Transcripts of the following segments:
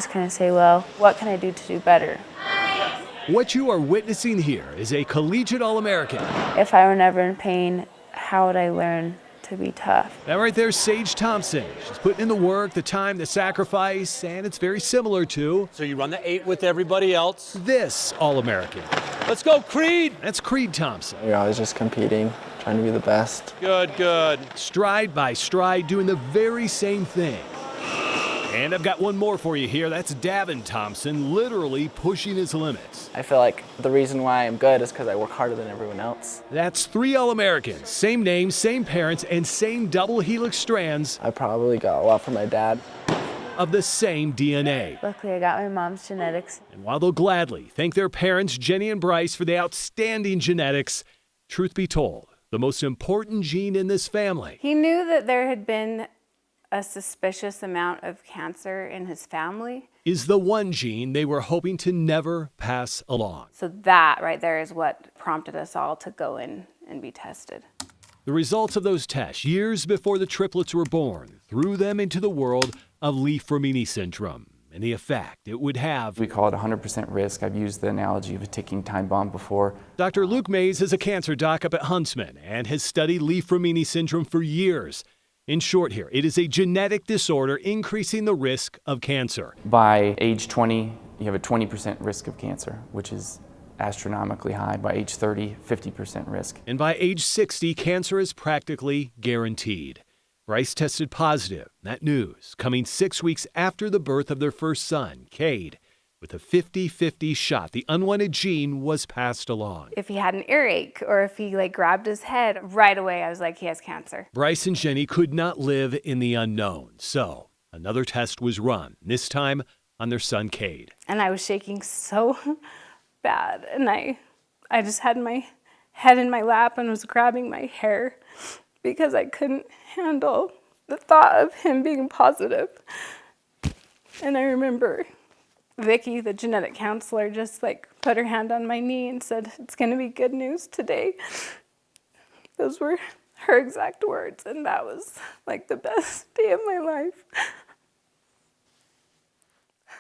just kind of say, well, what can I do to do better? What you are witnessing here is a collegiate All-American. If I were never in pain, how would I learn to be tough? That right there, Sage Thompson. She's putting in the work, the time, the sacrifice, and it's very similar to... So you run the 8 with everybody else. This All-American. Let's go, Creed! That's Creed Thompson. You're always just competing, trying to be the best. Good, good. Stride by stride, doing the very same thing. And I've got one more for you here. That's Davin Thompson, literally pushing his limits. I feel like the reason why I'm good is because I work harder than everyone else. That's 3 All-Americans, same name, same parents, and same double helix strands I probably got a lot from my dad. of the same DNA. Luckily, I got my mom's genetics. And while they'll gladly thank their parents, Jenny and Bryce, for the outstanding genetics, truth be told, the most important gene in this family He knew that there had been a suspicious amount of cancer in his family. is the one gene they were hoping to never pass along. So that right there is what prompted us all to go in and be tested. The results of those tests, years before the triplets were born, threw them into the world of Leigh-Fermini syndrome and the effect it would have. We call it 100% risk. I've used the analogy of a ticking time bomb before. Dr. Luke Mays is a cancer doc up at Huntsman and has studied Leigh-Fermini syndrome for years. In short here, it is a genetic disorder increasing the risk of cancer. By age 20, you have a 20% risk of cancer, which is astronomically high. By age 30, 50% risk. And by age 60, cancer is practically guaranteed. Bryce tested positive. That news coming 6 weeks after the birth of their first son, Cade. With a 50-50 shot, the unwanted gene was passed along. If he had an earache or if he grabbed his head, right away I was like, he has cancer. Bryce and Jenny could not live in the unknown, so another test was run, this time on their son, Cade. And I was shaking so bad. And I just had my head in my lap and was grabbing my hair because I couldn't handle the thought of him being positive. And I remember Vicky, the genetic counselor, just put her hand on my knee and said, "It's going to be good news today." Those were her exact words, and that was the best day of my life.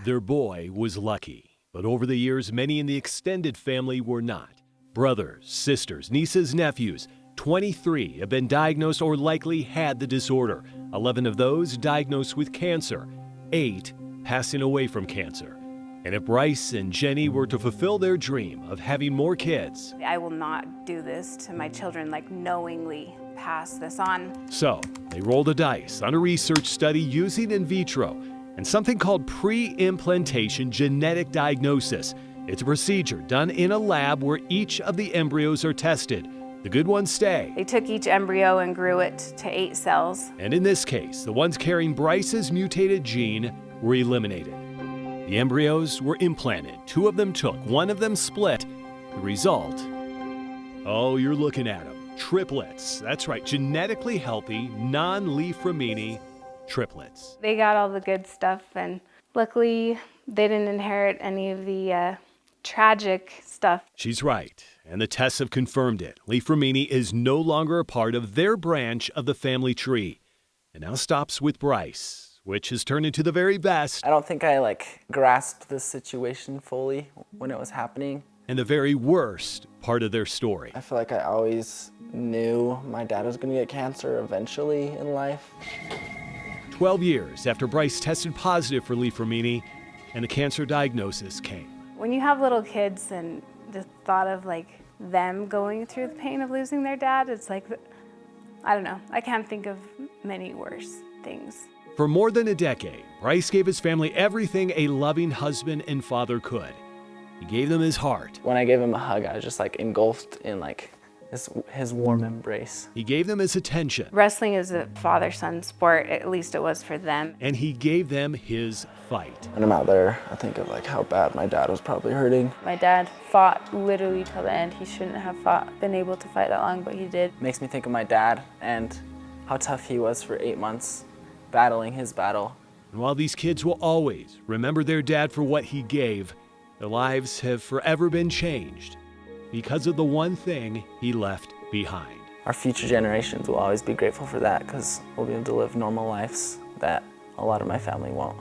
Their boy was lucky, but over the years, many in the extended family were not. Brothers, sisters, nieces, nephews, 23 have been diagnosed or likely had the disorder. 11 of those diagnosed with cancer, 8 passing away from cancer. And if Bryce and Jenny were to fulfill their dream of having more kids, I will not do this to my children, knowingly pass this on. So they rolled the dice on a research study using in vitro and something called pre-implantation genetic diagnosis. It's a procedure done in a lab where each of the embryos are tested. The good ones stay. They took each embryo and grew it to 8 cells. And in this case, the ones carrying Bryce's mutated gene were eliminated. The embryos were implanted. 2 of them took, 1 of them split. The result? Oh, you're looking at them. Triplets. That's right, genetically healthy, non-Leigh-Fermini triplets. They got all the good stuff, and luckily they didn't inherit any of the tragic stuff. She's right, and the tests have confirmed it. Leigh-Fermini is no longer a part of their branch of the family tree. It now stops with Bryce, which has turned into the very best I don't think I grasped this situation fully when it was happening. and the very worst part of their story. I feel like I always knew my dad was going to get cancer eventually in life. 12 years after Bryce tested positive for Leigh-Fermini and the cancer diagnosis came. When you have little kids and the thought of them going through the pain of losing their dad, it's I don't know, I can't think of many worse things. For more than a decade, Bryce gave his family everything a loving husband and father could. He gave them his heart. When I gave him a hug, I was just engulfed in his warm embrace. He gave them his attention. Wrestling is a father-son sport, at least it was for them. And he gave them his fight. When I'm out there, I think of how bad my dad was probably hurting. My dad fought literally till the end. He shouldn't have been able to fight that long, but he did. Makes me think of my dad and how tough he was for 8 months, battling his battle. And while these kids will always remember their dad for what he gave, their lives have forever been changed because of the one thing he left behind. Our future generations will always be grateful for that because we'll be able to live normal lives that a lot of my family won't.